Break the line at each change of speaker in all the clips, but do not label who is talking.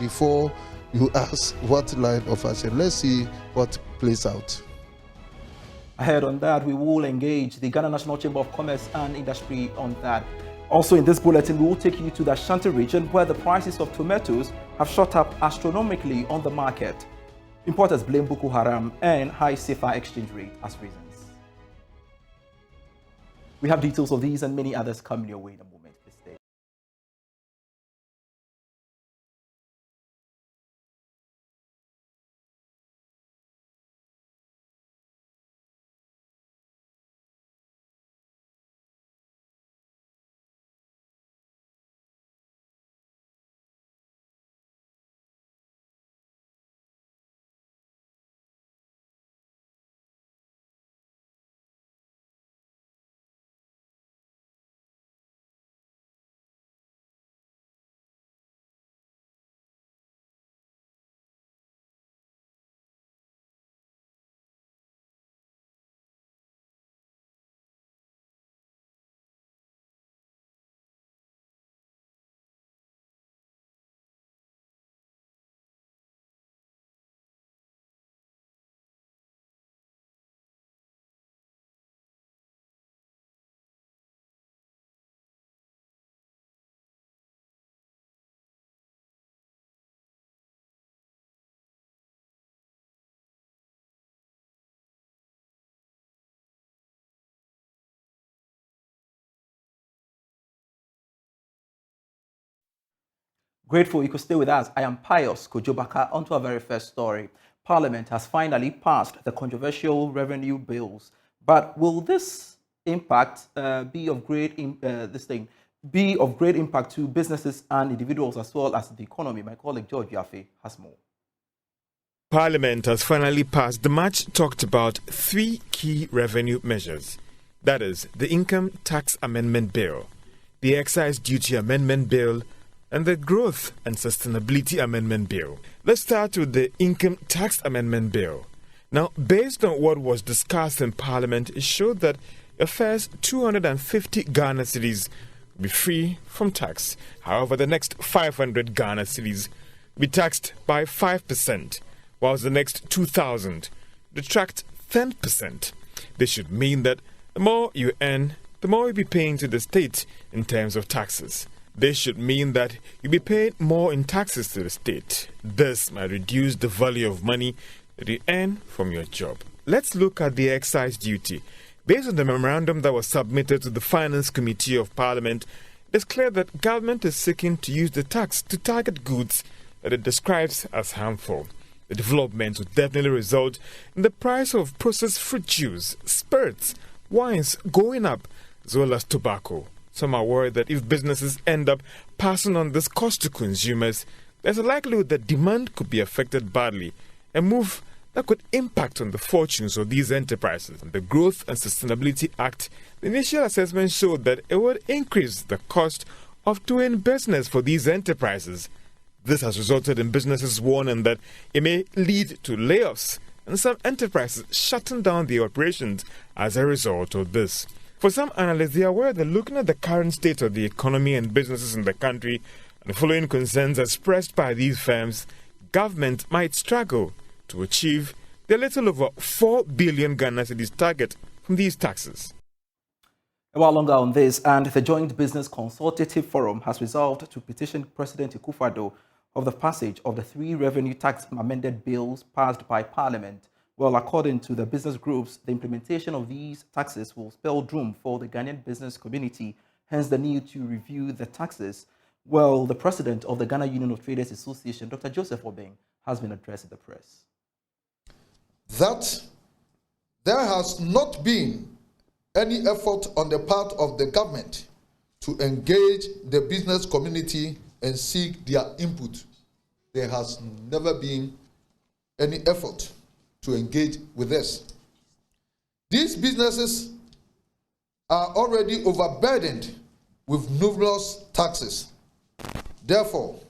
before you ask what line of action. Let's see what plays out.
Ahead on that, we will engage the Ghana National Chamber of Commerce and Industry on that. Also in this bulletin, we will take you to the Ashanti region where the prices of tomatoes have shot up astronomically on the market. Importers blame Boko Haram and high CFA exchange rate as reasons. We have details of these and many others coming your way in a moment. Please stay. Grateful you could stay with us. I am Pious Kojo Backah. On to our very first story. Parliament has finally passed the controversial revenue bills. But will this impact be of great impact to businesses and individuals as well as the economy? My colleague George Yafe has more.
Parliament has finally passed the much talked about three key revenue measures. That is, the Income Tax Amendment Bill, the Excise Duty Amendment Bill, and the Growth and Sustainability Amendment Bill. Let's start with the Income Tax Amendment Bill. Now, based on what was discussed in Parliament, it showed that the first 250 Ghana cedis will be free from tax. However, the next 500 Ghana cedis will be taxed by 5%, whilst the next 2,000 detract 10%. This should mean that the more you earn, the more you'll be paying to the state in terms of taxes. This should mean that you'll be paying more in taxes to the state. This might reduce the value of money that you earn from your job. Let's look at the excise duty. Based on the memorandum that was submitted to the Finance Committee of Parliament, it is clear that government is seeking to use the tax to target goods that it describes as harmful. The development would definitely result in the price of processed fruit juice, spirits, wines going up, as well as tobacco. Some are worried that if businesses end up passing on this cost to consumers, there's a likelihood that demand could be affected badly, a move that could impact on the fortunes of these enterprises. In the Growth and Sustainability Act, the initial assessment showed that it would increase the cost of doing business for these enterprises. This has resulted in businesses warning that it may lead to layoffs and some enterprises shutting down their operations as a result of this. For some analysts, they are aware that looking at the current state of the economy and businesses in the country and the following concerns expressed by these firms, government might struggle to achieve the little over 4 billion Ghana cedis target from these taxes.
A while longer on this, and the Joint Business Consultative Forum has resolved to petition President Akufo-Addo of the passage of the three revenue tax amended bills passed by Parliament. Well, according to the business groups, the implementation of these taxes will spell doom for the Ghanaian business community, hence the need to review the taxes. Well, the president of the Ghana Union of Traders Association, Dr. Joseph Obeng, has been addressing the press.
That there has not been any effort on the part of the government to engage the business community and seek their input. There has never been any effort to engage with us. These businesses are already overburdened with numerous taxes. Therefore,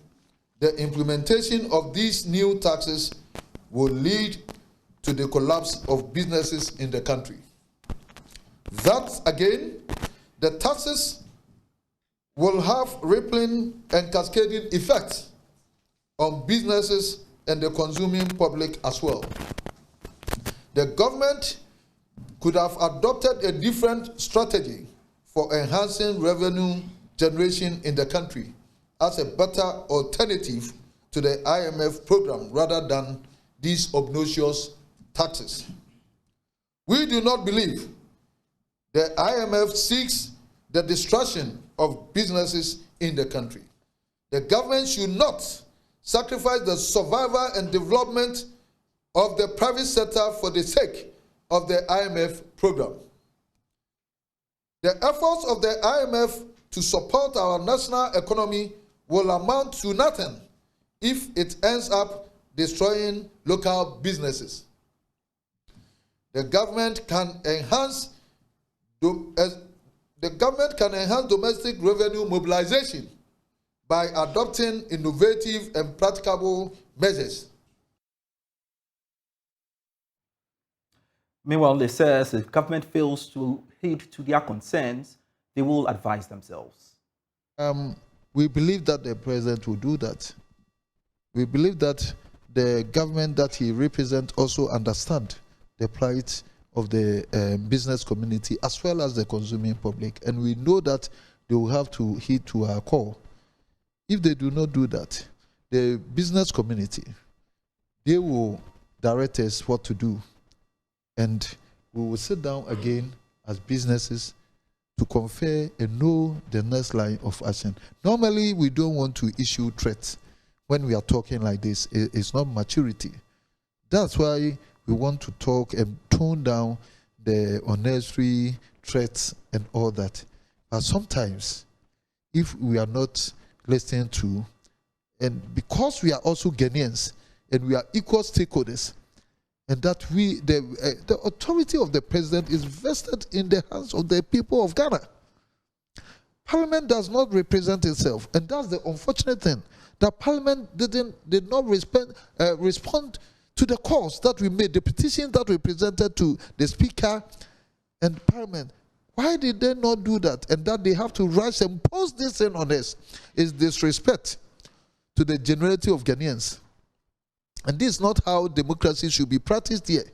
the implementation of these new taxes will lead to the collapse of businesses in the country. That, again, the taxes will have rippling and cascading effects on businesses and the consuming public as well. The government could have adopted a different strategy for enhancing revenue generation in the country as a better alternative to the IMF program rather than these obnoxious taxes. We do not believe the IMF seeks the destruction of businesses in the country. The government should not sacrifice the survival and development of the private sector for the sake of the IMF program. The efforts of the IMF to support our national economy will amount to nothing if it ends up destroying local businesses. The government can enhance domestic revenue mobilization by adopting innovative and practicable measures.
Meanwhile, it says if government fails to heed to their concerns, they will advise themselves.
We believe that the president will do that. We believe that the government that he represents also understand the plight of the business community as well as the consuming public. And we know that they will have to heed to our call. If they do not do that, the business community, they will direct us what to do. And we will sit down again as businesses to confer and know the next line of action. Normally, we don't want to issue threats when we are talking like this. It's not maturity. That's why we want to talk and tone down the unnecessary threats and all that. But sometimes, if we are not listening to, and because we are also Ghanaians and we are equal stakeholders, and that the authority of the president is vested in the hands of the people of Ghana. Parliament does not represent itself, and that's the unfortunate thing. That Parliament did not respond to the calls that we made, the petitions that we presented to the Speaker and Parliament. Why did they not do that? And that they have to rush and post this in on us is disrespect to the generality of Ghanaians. And this is not how democracy should be practiced here.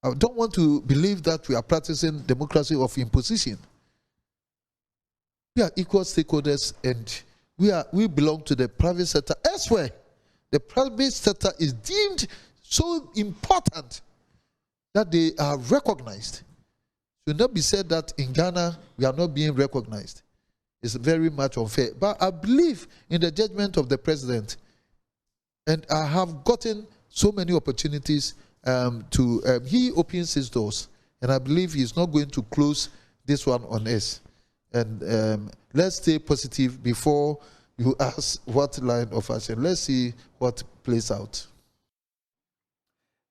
I don't want to believe that we are practicing democracy of imposition. We are equal stakeholders and we belong to the private sector. Elsewhere, the private sector is deemed so important that they are recognized. It should not be said that in Ghana we are not being recognized. It's very much unfair. But I believe in the judgment of the president. And I have gotten so many opportunities he opens his doors. And I believe he's not going to close this one on us. And let's stay positive before you ask what line of action. Let's see what plays out.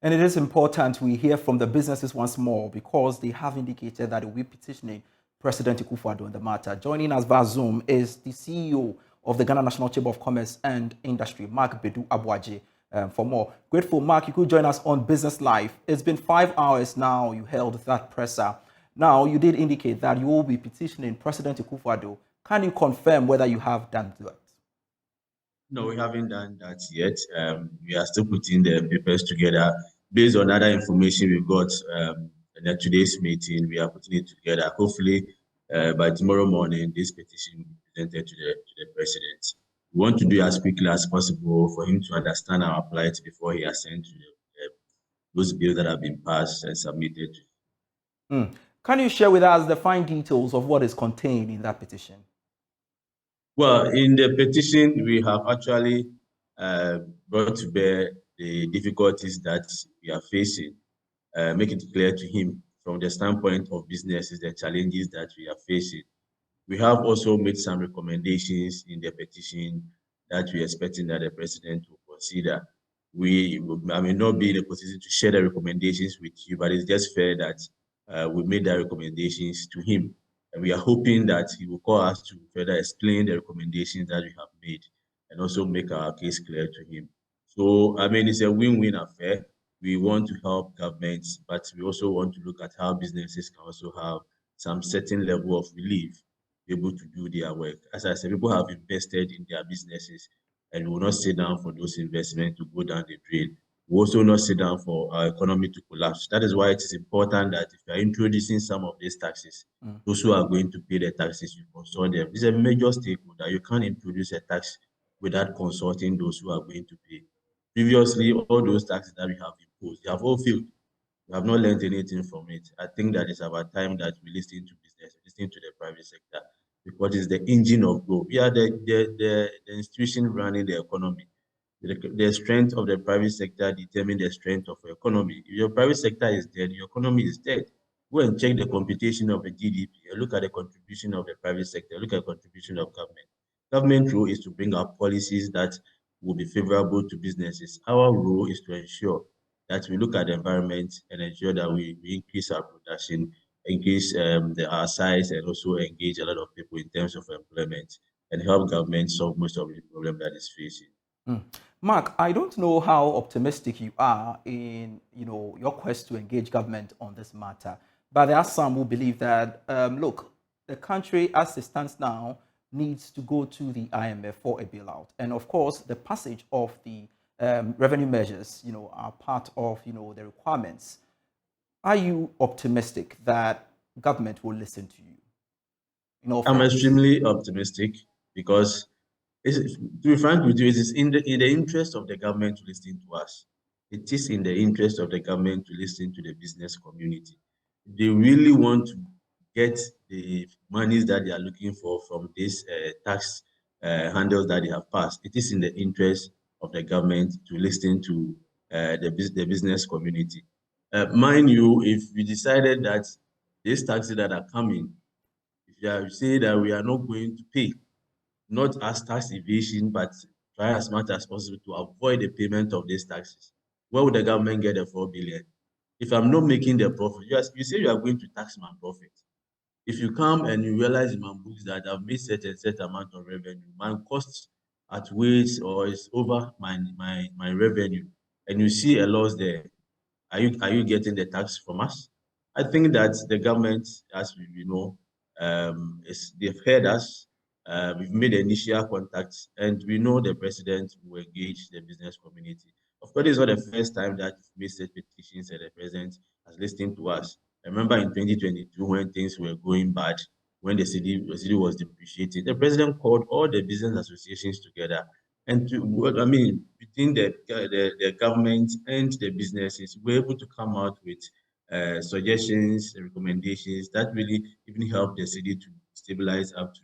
And it is important we hear from the businesses once more because they have indicated that they will be petitioning President Akufo-Addo on the matter. Joining us via Zoom is the CEO of the Ghana National Chamber of Commerce and Industry, Mark Bedu Abuaje. For more. Grateful, Mark, you could join us on Business Live. It's been 5 hours now you held that presser. Now, you did indicate that you will be petitioning President Akufo-Addo. Can you confirm whether you have done that?
No, we haven't done that yet. We are still putting the papers together. Based on other information we got in today's meeting, we are putting it together. Hopefully, by tomorrow morning, this petition will be presented to the president. We want to do as quickly as possible for him to understand our plight before he assents to those bills that have been passed and submitted.
Can you share with us the fine details of what is contained in that petition?
Well, in the petition, we have actually brought to bear the difficulties that we are facing, make it clear to him from the standpoint of businesses, the challenges that we are facing. We have also made some recommendations in the petition that we are expecting that the president will consider. I may not be in a position to share the recommendations with you, but it's just fair that we made the recommendations to him. And we are hoping that he will call us to further explain the recommendations that we have made and also make our case clear to him. So, I mean, it's a win-win affair. We want to help governments, but we also want to look at how businesses can also have some certain level of relief be able to do their work. As I said, people have invested in their businesses, and we will not sit down for those investments to go down the drain. We also not sit down for our economy to collapse. That is why it is important that if you are introducing some of these taxes, those who are going to pay the taxes, you consult them. It's a major stakeholder. You can't introduce a tax without consulting those who are going to pay. Previously, all those taxes that we have imposed, they have all failed. We have not learned anything from it. I think that it's about time that we listen to business, listen to the private sector, because it's the engine of growth. We are the institution running the economy. The strength of the private sector determines the strength of the economy. If your private sector is dead, your economy is dead. Go and check the computation of the GDP. Look at the contribution of the private sector. Look at the contribution of government. Government role is to bring up policies that will be favorable to businesses. Our role is to ensure that we look at the environment and ensure that we increase our production, increase our size, and also engage a lot of people in terms of employment and help government solve most of the problem that is facing.
Mark, I don't know how optimistic you are in your quest to engage government on this matter, but there are some who believe that look, the country as it stands now needs to go to the IMF for a bailout, and of course, the passage of the revenue measures, are part of the requirements. Are you optimistic that government will listen to you?
I'm extremely optimistic because, to be frank with you, it is in the interest of the government to listen to us. It is in the interest of the government to listen to the business community. They really want to get the monies that they are looking for from these tax handles that they have passed. It is in the interest of the government to listen to the business community. Mind you, if we decided that these taxes that are coming, if you say that we are not going to pay, not as tax evasion, but try as much as possible to avoid the payment of these taxes, where would the government get the 4 billion? If I'm not making the profit, you say you are going to tax my profit. If you come and you realize in my books that I've made set amount of revenue, my costs outweighs or is over my revenue, and you see a loss there, are you getting the tax from us? I think that the government, as we know, they've heard us. We've made initial contacts, and we know the president will engage the business community. Of course, it's not the first time that we've made such petitions and the president has listened to us. I remember in 2022 when things were going bad, when the city was depreciating, the president called all the business associations together. And between the government and the businesses, we're able to come out with suggestions, recommendations that really even help the city to stabilize up to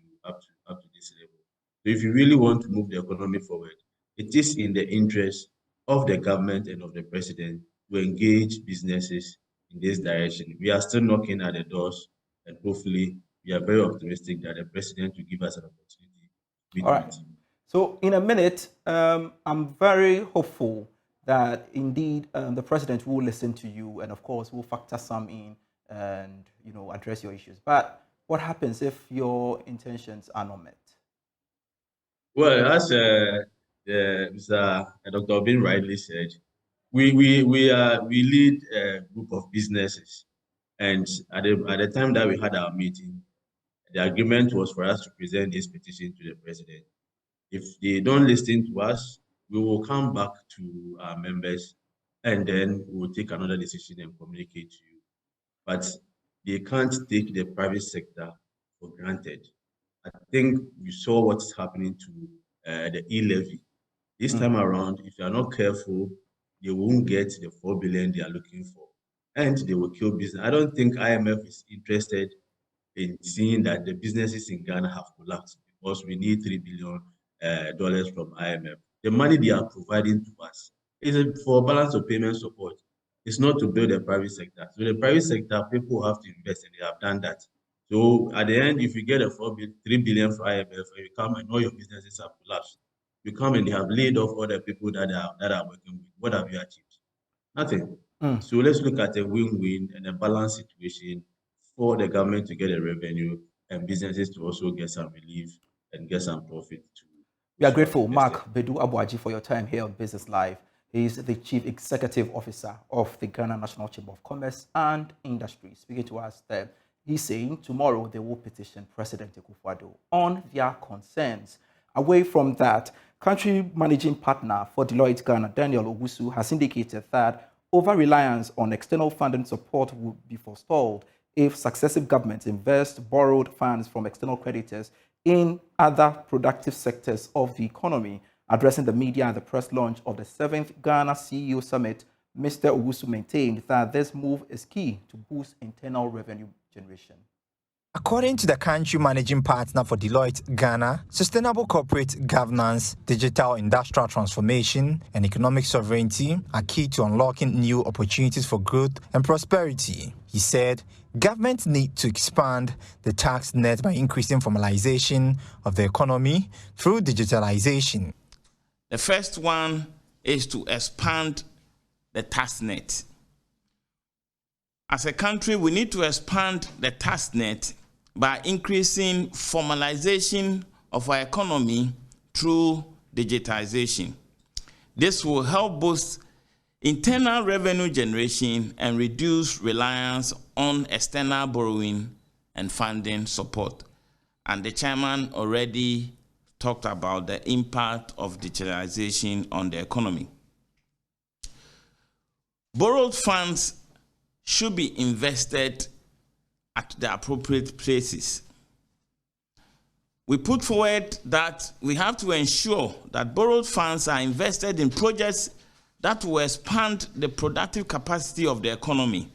this level. So if you really want to move the economy forward, it is in the interest of the government and of the president to engage businesses in this direction. We are still knocking at the doors, and hopefully we are very optimistic that the president will give us an opportunity to meet with you.
So in a minute, I'm very hopeful that indeed the president will listen to you and of course will factor some in and address your issues. But what happens if your intentions are not met?
Well, as Mr. Dr. Bin rightly said, we lead a group of businesses, and at the time that we had our meeting, the agreement was for us to present this petition to the president. If they don't listen to us, we will come back to our members, and then we will take another decision and communicate to you. But they can't take the private sector for granted. I think we saw what's happening to the e-levy. This time around, if you are not careful, they won't get the 4 billion they are looking for, and they will kill business. I don't think IMF is interested in seeing that the businesses in Ghana have collapsed because we need $3 billion from IMF. The money they are providing to us is for balance of payment support. It's not to build a private sector. So the private sector, people have to invest, and they have done that. So at the end, if you get a 3 billion from IMF, and you come and all your businesses have collapsed, you come and they have laid off all the people that are working with. What have you achieved? Nothing. So let's look at a win-win and a balanced situation for the government to get a revenue and businesses to also get some relief and get some profit too.
We are grateful, Mark Bedu Abuaji, for your time here on Business Live. He is the Chief Executive Officer of the Ghana National Chamber of Commerce and Industry, speaking to us there He's saying tomorrow they will petition President Akufo-Addo on their concerns. Away from that, country managing partner for Deloitte Ghana, Daniel Owusu, has indicated that over-reliance on external funding support would be forestalled if successive governments invest borrowed funds from external creditors in other productive sectors of the economy. Addressing the media at the press launch of the 7th Ghana CEO Summit, Mr. Owusu maintained that this move is key to boost internal revenue generation.
According to the country managing partner for Deloitte Ghana, sustainable corporate governance, digital industrial transformation, and economic sovereignty are key to unlocking new opportunities for growth and prosperity. He said governments need to expand the tax net by increasing formalization of the economy through digitalization.
The first one is to expand the tax net. As a country, we need to expand the tax net by increasing formalization of our economy through digitization. This will help boost internal revenue generation and reduce reliance on external borrowing and funding support. And the chairman already talked about the impact of digitalization on the economy. Borrowed funds should be invested at the appropriate places. We put forward that we have to ensure that borrowed funds are invested in projects that will expand the productive capacity of the economy.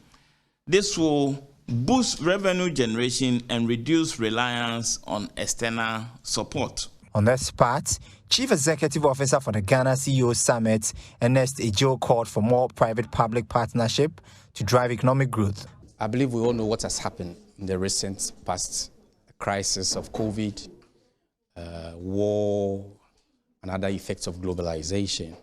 This will boost revenue generation and reduce reliance on external support.
On this part, Chief Executive Officer for the Ghana CEO Summit, Ernest Ejo, called for more private-public partnership to drive economic growth.
I believe we all know what has happened in the recent past, the crisis of COVID, war, and other effects of globalization.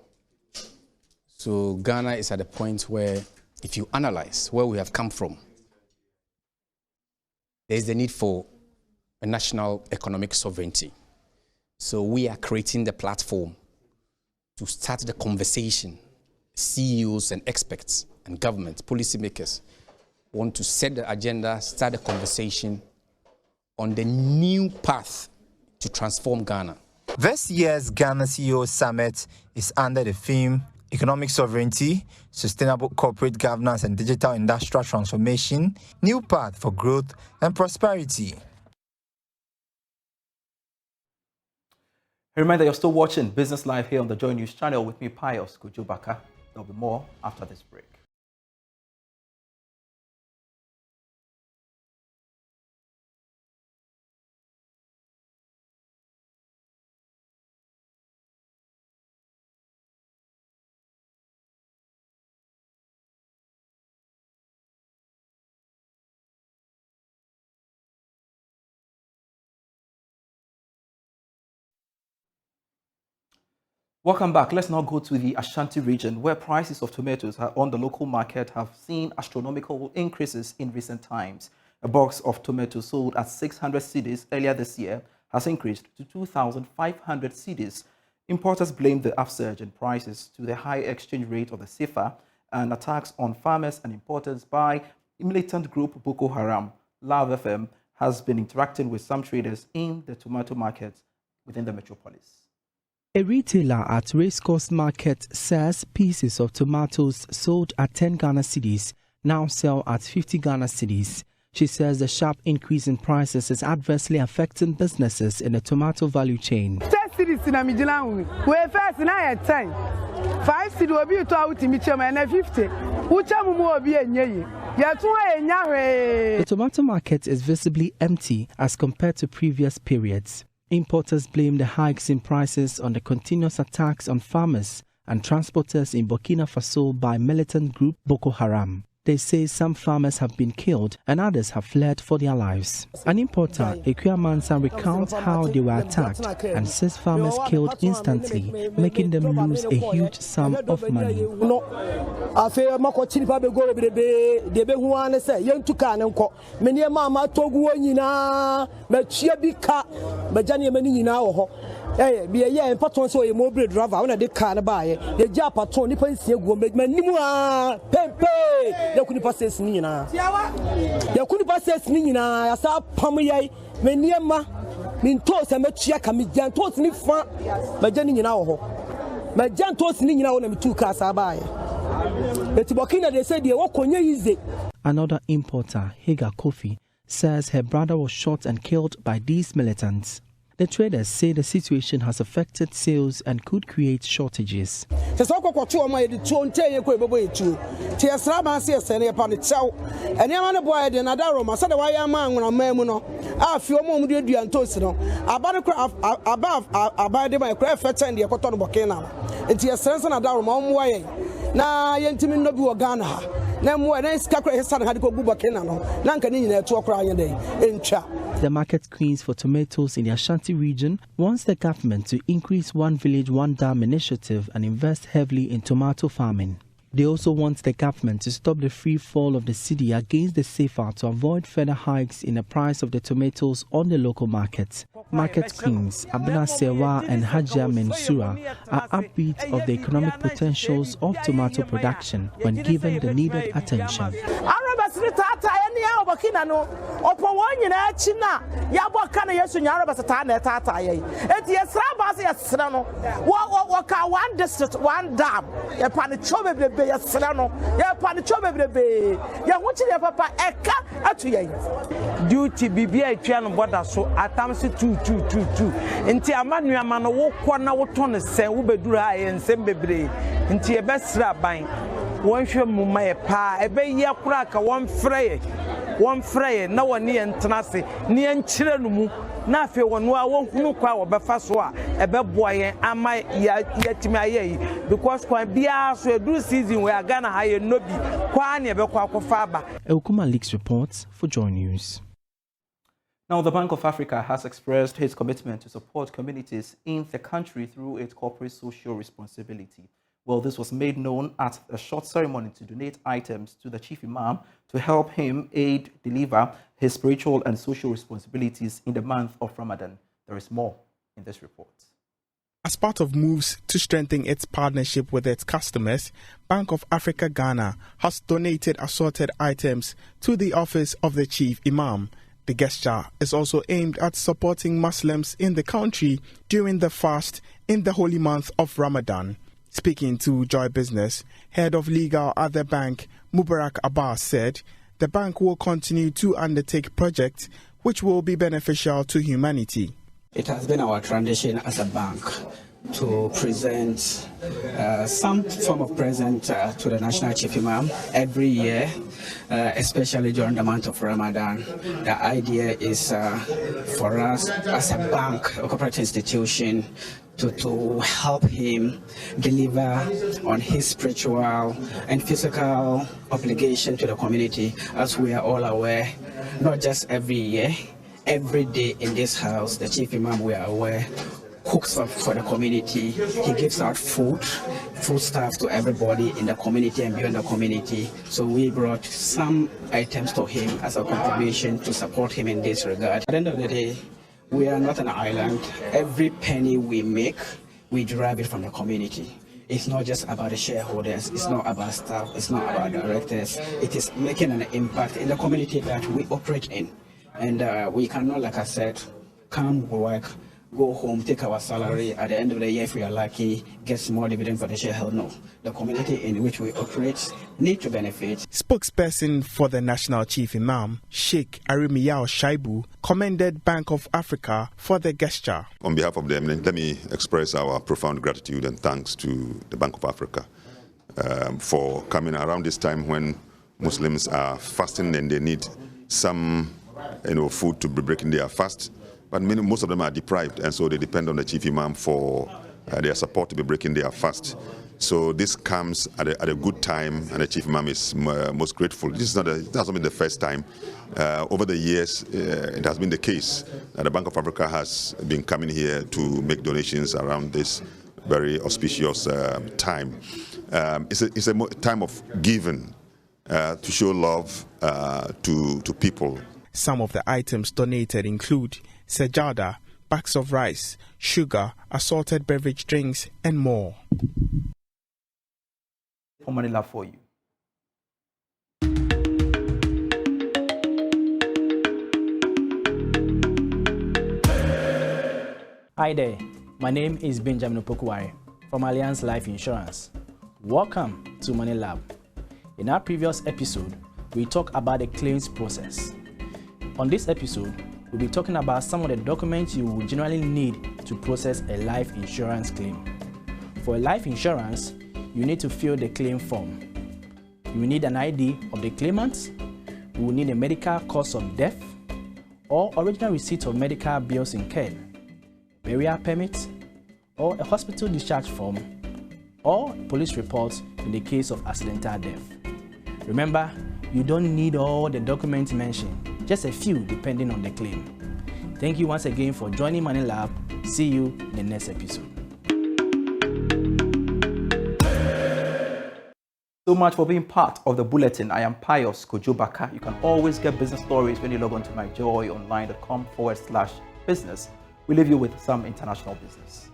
So Ghana is at a point where, if you analyze where we have come from, there is the need for a national economic sovereignty. So we are creating the platform to start the conversation. CEOs and experts and government, policymakers want to set the agenda, start the conversation on the new path to transform Ghana.
This year's Ghana CEO Summit is under the theme Economic Sovereignty, Sustainable Corporate Governance and Digital Industrial Transformation, New Path for Growth and Prosperity.
A reminder, you're still watching Business Live here on the Joy News channel with me, Pious Kojo Backah. There'll be more after this break. Welcome back. Let's now go to the Ashanti region, where prices of tomatoes on the local market have seen astronomical increases in recent times. A box of tomatoes sold at 600 cedis earlier this year has increased to 2,500 cedis. Importers blame the upsurge in prices to the high exchange rate of the CFA and attacks on farmers and importers by militant group Boko Haram. Love FM has been interacting with some traders in the tomato markets within the metropolis.
A retailer at Racecourse Market says pieces of tomatoes sold at 10 Ghana cedis now sell at 50 Ghana cedis. She says the sharp increase in prices is adversely affecting businesses in the tomato value chain.
10 cedis in Amijilan, we're first now at 10. 5 cedis will be to out in Micham and 50. Uchamu will be a ye. The
tomato market is visibly empty as compared to previous periods. Importers blame the hikes in prices on the continuous attacks on farmers and transporters in Burkina Faso by militant group Boko Haram. They say some farmers have been killed and others have fled for their lives. An importer, Ekuya Mansa, recounts how they were attacked and says farmers killed instantly, making them lose a huge sum of money.
be a year and patron so a mobile driver when I did car buy the job patron nipa nsia go manimua pepe the kuni passes ni na the kuni passes ni na asa pam yai meniema min to se metua ka me janto ni fa ma jani nyina wo ho ma janto ni nyina wo na metu ka sa buy etibokina they say the wakonya yize.
Another importer, Higa Kofi, says her brother was shot and killed by these militants. The traders say the situation has affected sales and could create shortages.
The
market queens for tomatoes in the Ashanti region wants the government to increase One Village, One Dam initiative and invest heavily in tomato farming. They also want the government to stop the free fall of the cedi against the CFA to avoid further hikes in the price of the tomatoes on the local market. Market queens Abna Sewa and Hajia Mensura are upbeat of the economic potentials of tomato production when given the needed attention.
One district, one dam. Duty BBA Piano border so atamsi 222. Inti amanu amano wo kwana wo ton sen wo bedura en sem bebre. Inti e besra ban. Won hwe muma e pa e be ye kura ka won frey na woni entenase ne enkyire no mu na afi wono a wonhunu kwa wo befa so a e be boyen ama yatimi ayi because kwa bia so edu season we aga na haye nobi kwa ne be kwa kofa aba.
Elkuma Leaks reports for Joy News.
Now, the Bank of Africa has expressed its commitment to support communities in the country through its corporate social responsibility. Well, this was made known at a short ceremony to donate items to the Chief Imam to help him deliver his spiritual and social responsibilities in the month of Ramadan. There is more in this report.
As part of moves to strengthen its partnership with its customers, Bank of Africa Ghana has donated assorted items to the office of the Chief Imam. The gesture is also aimed at supporting Muslims in the country during the fast in the holy month of Ramadan. Speaking to Joy Business, head of legal at the bank, Mubarak Abbas, said the bank will continue to undertake projects which will be beneficial to humanity.
It has been our tradition as a bank to present some form of present to the National Chief Imam every year, especially during the month of Ramadan. The idea is for us as a bank, a corporate institution, to help him deliver on his spiritual and physical obligation to the community. As we are all aware, not just every year, every day in this house, the Chief Imam, we are aware, cooks up for the community. He gives out food stuff to everybody in the community and beyond the community. So we brought some items to him as a contribution to support him in this regard. At the end of the day, we are not an island. Every penny we make, we derive it from the community. It's not just about the shareholders, it's not about staff, it's not about directors. It is making an impact in the community that we operate in. And we cannot, like I said, come work, go home, take our salary, at the end of the year, if we are lucky, get small dividend for the shareholder. No. The community in which we operate need to benefit.
Spokesperson for the National Chief Imam, Sheikh Arimiyao Shaibu, commended Bank of Africa for the gesture.
On behalf of them, let me express our profound gratitude and thanks to the Bank of Africa for coming around this time when Muslims are fasting and they need some food to be breaking their fast. But most of them are deprived, and so they depend on the Chief Imam for their support to be breaking their fast. So this comes at a good time, and the Chief Imam is most grateful. This is not been the first time. Over the years, it has been the case that the Bank of Africa has been coming here to make donations around this very auspicious time. It's a time of giving to show love to people.
Some of the items donated include sajada, bags of rice, sugar, assorted beverage drinks, and more.
For Money Lab for you.
Hi there, my name is Benjamin Opokuware from Alliance Life Insurance. Welcome to Money Lab. In our previous episode, we talked about the claims process. On this episode, we'll be talking about some of the documents you will generally need to process a life insurance claim. For a life insurance, you need to fill the claim form. You will need an ID of the claimant, you will need a medical cause of death, or original receipt of medical bills incurred, burial permit, or a hospital discharge form, or police report in the case of accidental death. Remember, you don't need all the documents mentioned, just a few depending on the claim. Thank you once again for joining Money Lab. See you in the next episode.
So much for being part of the bulletin. I am Pious Kojo Backah. You can always get business stories when you log on to myjoyonline.com/business. We leave you with some international business.